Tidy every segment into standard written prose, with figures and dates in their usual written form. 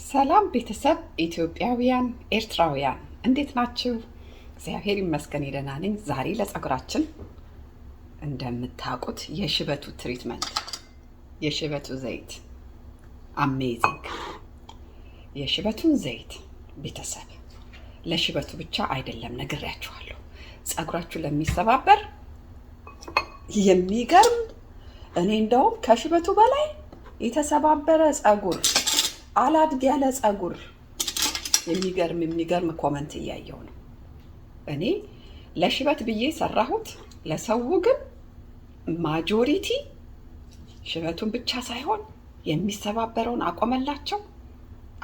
ሰላም ቤተሰብ ኢትዮጵያውያን ኤርትራውያን እንዴት ናችሁ? እግዚአብሔር ይመስገን ደህና ነኝ። ዛሬ ለፀጉራችን እንደምታውቁት የሽበቱ ትሪትመንት የሽበቱ ዘይት አሜዚንግ የሽበቱን ዘይት ቤተሰብ ለሽበቱ ብቻ አይደለም ነግሬያችኋለሁ። ፀጉራችሁ ለሚሰባበር የሚገርም እኔ እንደውም ከሽበቱ በላይ የተሰባበረ ፀጉር አላድግ ያለ ፀጉር የሚገርም ኮመንት እያየው ነው። እኔ ለሽበት ብዬ ሰራሁት፣ ለሰው ግን ማጆሪቲ ሽበቱን ብቻ ሳይሆን የሚሰባበረውን አቆመላቸው።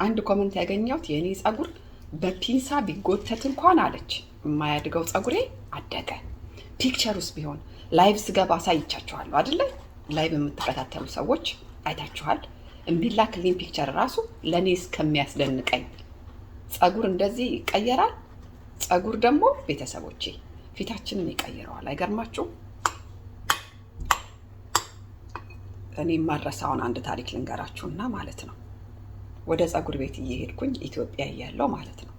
አንድ ኮመንት ያገኘሁት የኔ ፀጉር በፒንሳ ቢጎተት እንኳን አለች የማያድገው ፀጉሬ አደገ። ፒክቸሩስ ቢሆን ላይቭ ስገባ አሳይቻችኋለሁ አይደለ? ላይቭ የምትከታተሉ ሰዎች አይታችኋል። የሚላክልኝ ፒክቸር ራሱ ለኔ እስከሚያስደንቀኝ ፀጉር እንደዚህ ይቀየራል። ፀጉር ደግሞ ቤተሰቦቼ ፊታችንን ይቀይረዋል። አይገርማችሁም? እኔ የማረሳውን አንድ ታሪክ ልንገራችሁና ማለት ነው። ወደ ፀጉር ቤት እየሄድኩኝ ኢትዮጵያ እያለሁ ማለት ነው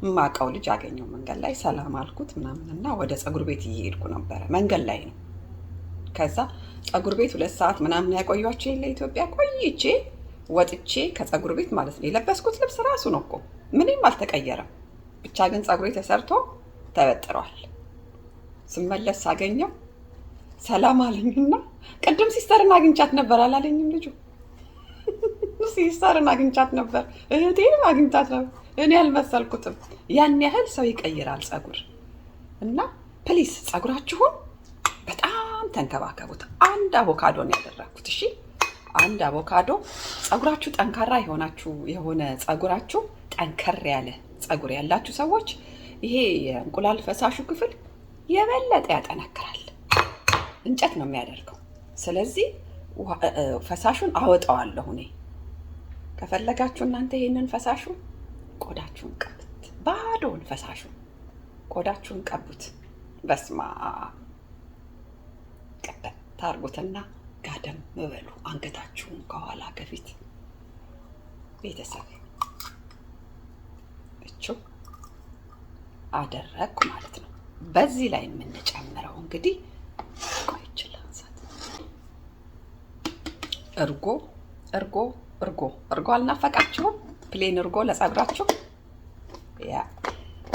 የማውቀው ልጅ አገኘው መንገድ ላይ ሰላም አልኩት ምናምንና ወደ ፀጉር ቤት እየሄድኩ ነበረ። መንገድ ላይ ነው። ከዛ ፀጉር ቤት 2 ሰዓት ምናምን ያቆያችሁ የለ ኢትዮጵያ ቆይቼ ወጥቼ ከፀጉር ቤት ማለት ነው የለበስኩት ልብስ ራሱ ነው እኮ ምንም አልተቀየረም። ብቻ ግን ፀጉሬ ተሰርቶ ተበጥሯል። ስመለስ ሳገኘው ሰላም አለኝና ቅድም ሲስተርን አግኝቻት ነበር አላለኝም ልጁ? ሲስተርን አግኝቻት ነበር፣ እህቴን አግኝቻት ነበር። እኔ አልመሰልኩትም። ያን ያህል ሰው ይቀይራል ፀጉር። እና ፕሊስ ፀጉራችሁን በጣም ተንከባከቡት። አንድ አቮካዶ ነው ያደረኩት። እሺ አንድ አቮካዶ። ፀጉራችሁ ጠንካራ የሆነ ፀጉራችሁ ጠንከር ያለ ፀጉር ያላችሁ ሰዎች ይሄ የእንቁላል ፈሳሹ ክፍል የበለጠ ያጠነክራል። እንጨት ነው የሚያደርገው። ስለዚህ ፈሳሹን አወጣዋለሁ እኔ። ከፈለጋችሁ እናንተ ይሄንን ፈሳሹ ቆዳችሁን ቀቡት። ባዶውን ፈሳሹን ቆዳችሁን ቀቡት። በስማ ቀበል ታርጉትና ጋደም በሉ አንገታችሁን ከኋላ ከፊት ቤተሰብ እቹ አደረኩ ማለት ነው። በዚህ ላይ የምንጨምረው እንግዲህ እርጎ አልናፈቃችሁም? ፕሌን እርጎ ለፀጉራችሁ ያ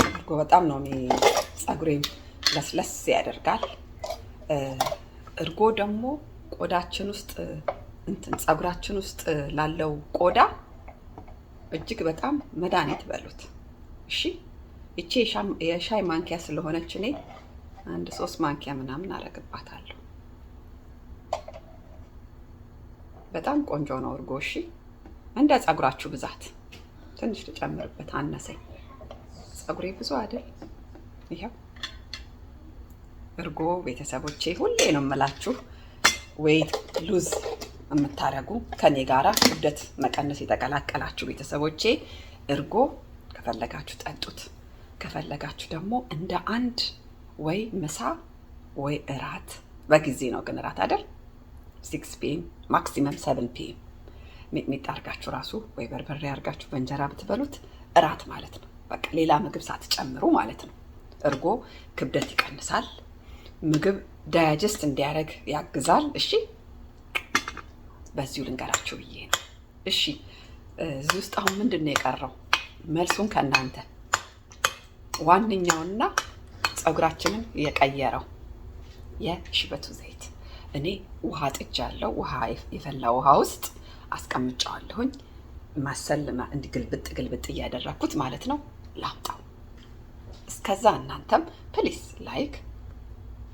እርጎ በጣም ነው ፀጉሬን ለስለስ ያደርጋል። እርጎ ደግሞ ቆዳችን ውስጥ ፀጉራችን ውስጥ ላለው ቆዳ እጅግ በጣም መድኃኒት በሉት። እሺ እቺ የሻይ ማንኪያ ስለሆነች እኔ 3 ማንኪያ ምናምን አረግባታለሁ። በጣም ቆንጆ ነው እርጎ። እሺ እንደ ፀጉራችሁ ብዛት ትንሽ ልጨምርበት። አነሰኝ ፀጉሬ ብዙ አይደል? ይሄው እርጎ ቤተሰቦቼ ሁሌ ነው የምላችሁ፣ ዌይት ሉዝ የምታረጉ ከኔ ጋራ ክብደት መቀነስ የተቀላቀላችሁ ቤተሰቦቼ እርጎ ከፈለጋችሁ ጠጡት። ከፈለጋችሁ ደግሞ እንደ አንድ ወይ ምሳ ወይ እራት፣ በጊዜ ነው ግን እራት አይደል? 6 ፒኤም ማክሲመም 7 ፒኤም ሚጥሚጣ አርጋችሁ ራሱ ወይ በርበሬ አርጋችሁ በእንጀራ ብትበሉት እራት ማለት ነው። በቃ ሌላ ምግብ ሳትጨምሩ ማለት ነው። እርጎ ክብደት ይቀንሳል፣ ምግብ ዳይጀስት እንዲያደርግ ያግዛል። እሺ በዚሁ ልንገራችሁ ብዬ ነው። እሺ እዚህ ውስጥ አሁን ምንድን ነው የቀረው? መልሱን ከእናንተ። ዋነኛውና ፀጉራችንን የቀየረው የሽበቱ ዘይት እኔ ውሃ ጥጃለሁ። የፈላ ውሃ ውስጥ አስቀምጫዋለሁኝ። ማሰልማ እንዲህ ግልብጥ እያደረኩት ማለት ነው። ላምጣው። እስከዛ እናንተም ፕሊስ ላይክ፣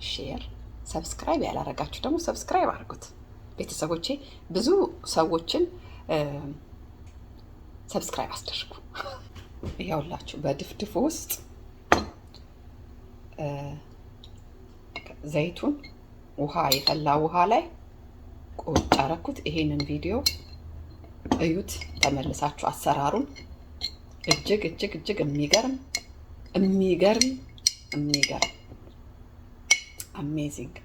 ሼር፣ ሰብስክራይብ ያላረጋችሁ ደግሞ ሰብስክራይብ አድርጉት ቤተሰቦቼ። ብዙ ሰዎችን ሰብስክራይብ አስደርጉ። ይኸውላችሁ በድፍድፉ ውስጥ ዘይቱን የፈላ ውሃ ላይ ቁጭ አረኩት። ይሄንን ቪዲዮ እዩት ተመልሳችሁ አሰራሩን። እጅግ የሚገርም አሜዚንግ።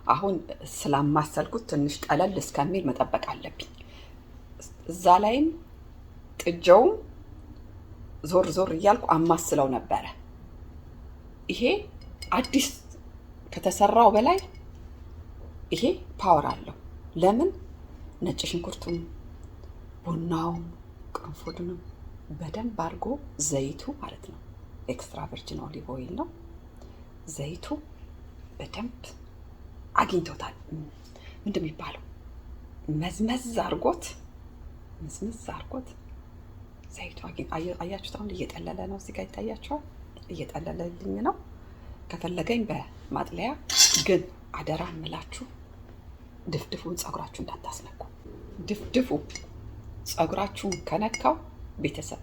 አሁን ስላማሰልኩት ትንሽ ጠለል እስከሚል መጠበቅ አለብኝ። እዛ ላይም ጥጃውም ዞር ዞር እያልኩ አማስለው ነበረ። ይሄ አዲስ ከተሰራው በላይ ይሄ ፓወር አለው። ለምን? ነጭ ሽንኩርቱም ቡናውም ቅርንፉዱንም በደንብ አድርጎ ዘይቱ ማለት ነው ኤክስትራ ቨርጂን ኦሊቭ ኦይል ነው። ዘይቱ በደንብ አግኝቶታል። ምንድን የሚባለው መዝመዝ አድርጎት ዘይቱ አያችሁት? አሁን እየጠለለ ነው። እዚህ ጋር ይታያችኋል። እየጠለለልኝ ነው። ከፈለገኝ በማጥለያ ግን አደራ እምላችሁ ድፍድፉን ፀጉራችሁ እንዳታስነኩ። ድፍድፉ ፀጉራችሁን ከነካው ቤተሰብ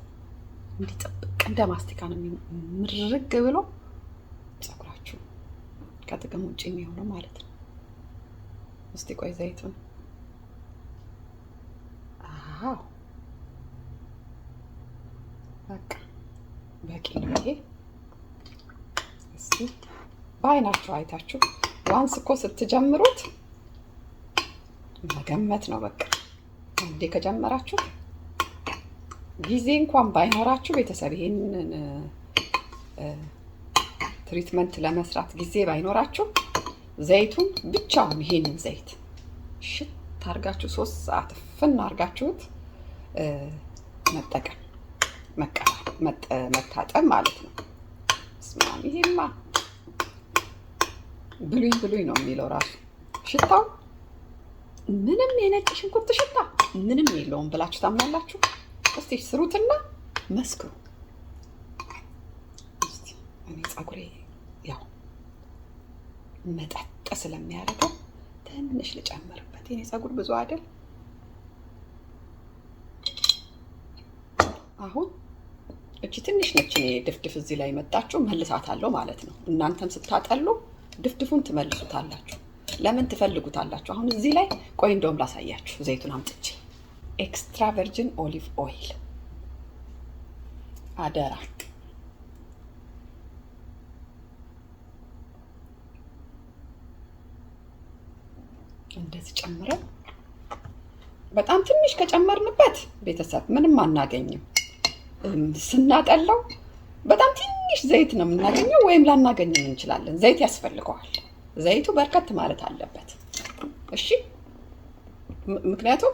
እንዲጠብቅ እንደ ማስቲካ ነው ምርግ ብሎ ፀጉራችሁ ከጥቅም ውጭ የሚሆነው ማለት ነው። እስቲ ቆይ ዘይቱን በቃ በቂ ነው ይሄ። እስቲ በአይናችሁ አይታችሁ ዋንስ እኮ ስትጀምሩት መገመት ነው። በቃ እንዴ ከጀመራችሁ ጊዜ እንኳን ባይኖራችሁ ቤተሰብ ይሄንን ትሪትመንት ለመስራት ጊዜ ባይኖራችሁ ዘይቱን ብቻውን ይሄንን ዘይት ሽት አርጋችሁ 3 ሰዓት ፍን አርጋችሁት መጠቀም መታጠብ ማለት ነው። ስማም ይሄማ ብሉይ ነው የሚለው ራሱ ሽታው ምንም የነጭ ሽንኩርት ሽታ ምንም የለውም ብላችሁ ታምናላችሁ? እስቲ ስሩትና መስክሩ። እስቲ እኔ ፀጉሬ ያው መጠጥ ስለሚያደርገው ትንሽ ልጨምርበት። የኔ ፀጉር ብዙ አይደል። አሁን እቺ ትንሽ ነች። እኔ ድፍድፍ እዚህ ላይ መጣችሁ መልሳታለሁ ማለት ነው። እናንተም ስታጠሉ ድፍድፉን ትመልሱታላችሁ። ለምን ትፈልጉታላችሁ? አሁን እዚህ ላይ ቆይ እንደውም ላሳያችሁ። ዘይቱን አምጥቼ ኤክስትራ ቨርጂን ኦሊቭ ኦይል አደራ እንደዚህ ጨምረን በጣም ትንሽ ከጨመርንበት ቤተሰብ ምንም አናገኝም። ስናጠላው በጣም ትንሽ ዘይት ነው የምናገኘው፣ ወይም ላናገኝም እንችላለን። ዘይት ያስፈልገዋል። ዘይቱ በርከት ማለት አለበት። እሺ፣ ምክንያቱም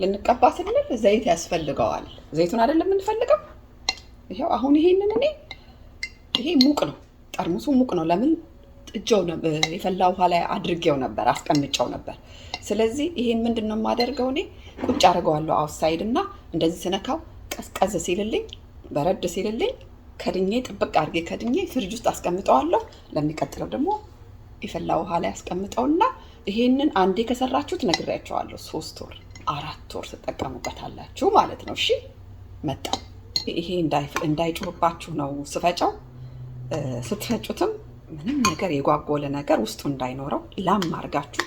ልንቀባ ስንል ዘይት ያስፈልገዋል። ዘይቱን አይደለም የምንፈልገው። ይሄው አሁን ይሄንን ይሄ ሙቅ ነው፣ ጠርሙሱ ሙቅ ነው። ለምን? ጥጃው የፈላ ውሃ ላይ አድርጌው ነበር፣ አስቀምጨው ነበር። ስለዚህ ይሄን ምንድነው የማደርገው? እኔ ቁጭ አድርገዋለሁ አውትሳይድ እና እንደዚህ ስነካው ቀዝቀዝ ሲልልኝ በረድ ሲልልኝ ከድኜ ጥብቅ አድርጌ ከድኜ ፍሪጅ ውስጥ አስቀምጠዋለሁ። ለሚቀጥለው ደግሞ የፈላ ውሃ ላይ አስቀምጠውና ይሄንን አንዴ ከሰራችሁት ነግሬያቸዋለሁ 3 ወር 4 ወር ትጠቀሙበታላችሁ ማለት ነው። እሺ መጣ። ይሄ እንዳይጮህባችሁ ነው ስፈጨው። ስትፈጩትም ምንም ነገር የጓጎለ ነገር ውስጡ እንዳይኖረው ላም አድርጋችሁ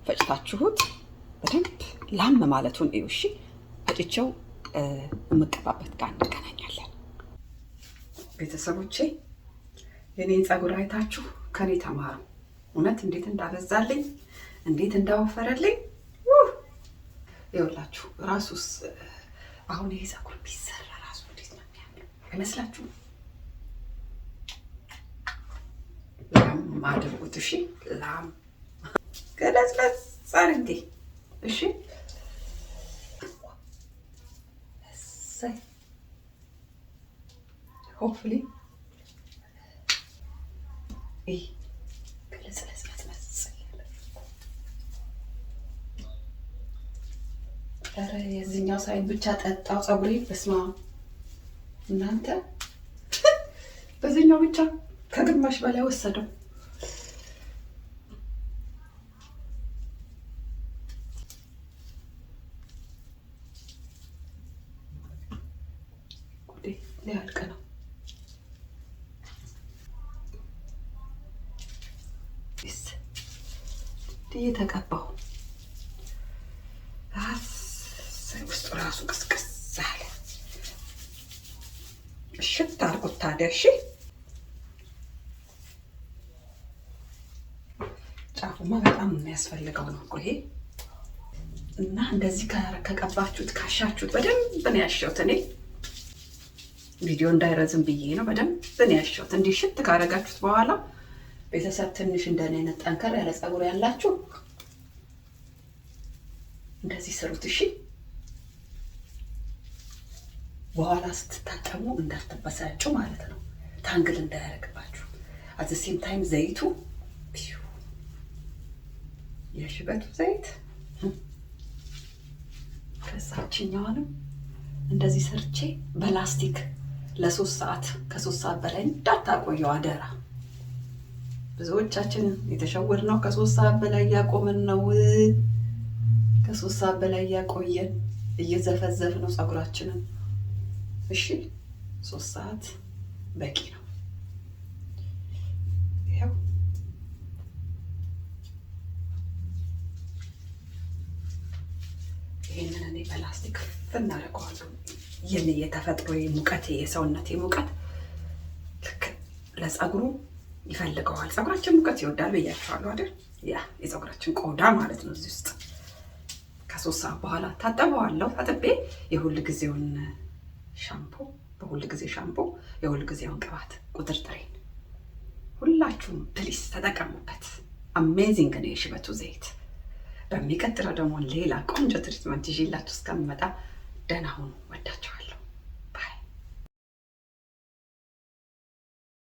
ፈጭታችሁት በደንብ ላም ማለቱን እዩ። እሺ ፈጭቼው የምቀባበት ጋር እንገናኛለን። ቤተሰቦቼ የኔን ፀጉር አይታችሁ ከኔ ተማሩ። እውነት እንዴት እንዳበዛልኝ እንዴት እንዳወፈረልኝ ይኸውላችሁ። ራሱስ አሁን ይሄ ፀጉር ቢሰራ ራሱ እንዴት ነው የሚያምረው አይመስላችሁም? ላም አድርጉት። እሺ ላም ገለጽለጽ አድርጌ እሺ። ሆፕፉሊ የዚህኛው ሳይድ ብቻ ጠጣው ፀጉሬ። በስመ አብ እናንተ በዚህኛው ብቻ ከግማሽ በላይ ወሰደው። ጉዴ ሊያልቅ ነው። እየተቀባው ውስጡ ራሱ ቅስቅስ አለ። እሽት አድርጉት ታዲያ። እሺ ጫፉማ በጣም የሚያስፈልገው ነው እኮ ይሄ። እና እንደዚህ ከቀባችሁት ካሻችሁት በደንብ ነው ያሸሁት። እኔ ቪዲዮ እንዳይረዝም ብዬ ነው በደንብ ነው ያሸሁት። እንዲህ ሽት ካረጋችሁት በኋላ ቤተሰብ ትንሽ እንደኔ አይነት ጠንከር ያለ ፀጉር ያላችሁ እንደዚህ ስሩት እሺ። በኋላ ስትታጠቡ እንዳትበሳጩ ማለት ነው፣ ታንግል እንዳያደርግባችሁ። አት ዘ ሴም ታይም ዘይቱ የሽበቱ ዘይት ከዛችኛዋንም እንደዚህ ሰርቼ በላስቲክ ለ3 ሰዓት ከ3 ሰዓት በላይ እንዳታቆየው አደራ። ብዙዎቻችን የተሸወድነው ከ3 ሰዓት በላይ ያቆምን ነው። ከ3 ሰዓት በላይ ያቆየን እየዘፈዘፍ ነው ፀጉራችንን። እሺ 3 ሰዓት በቂ ነው። ይሄው ይሄንን እኔ በላስቲክ እናደርገዋለሁ። የኔ የተፈጥሮ ሙቀት የሰውነቴ ሙቀት ልክ ለፀጉሩ ይፈልገዋል። ፀጉራችን ሙቀት ይወዳል ብያችኋለሁ አይደል? ያ የፀጉራችን ቆዳ ማለት ነው። እዚህ ውስጥ ከ3 ሰዓት በኋላ ታጠበዋለሁ። ታጥቤ የሁል ጊዜውን ሻምፖ በሁል ጊዜ ሻምፖ የሁል ጊዜውን ቅባት ቁጥርጥሬን ሁላችሁም ፕሊስ ተጠቀሙበት። አሜዚንግ ነው የሽበቱ ዘይት። በሚቀጥለው ደግሞ ሌላ ቆንጆ ትሪትመንት ይዤላችሁ እስከምመጣ ደህና ሁኑ። ወዳችኋለሁ።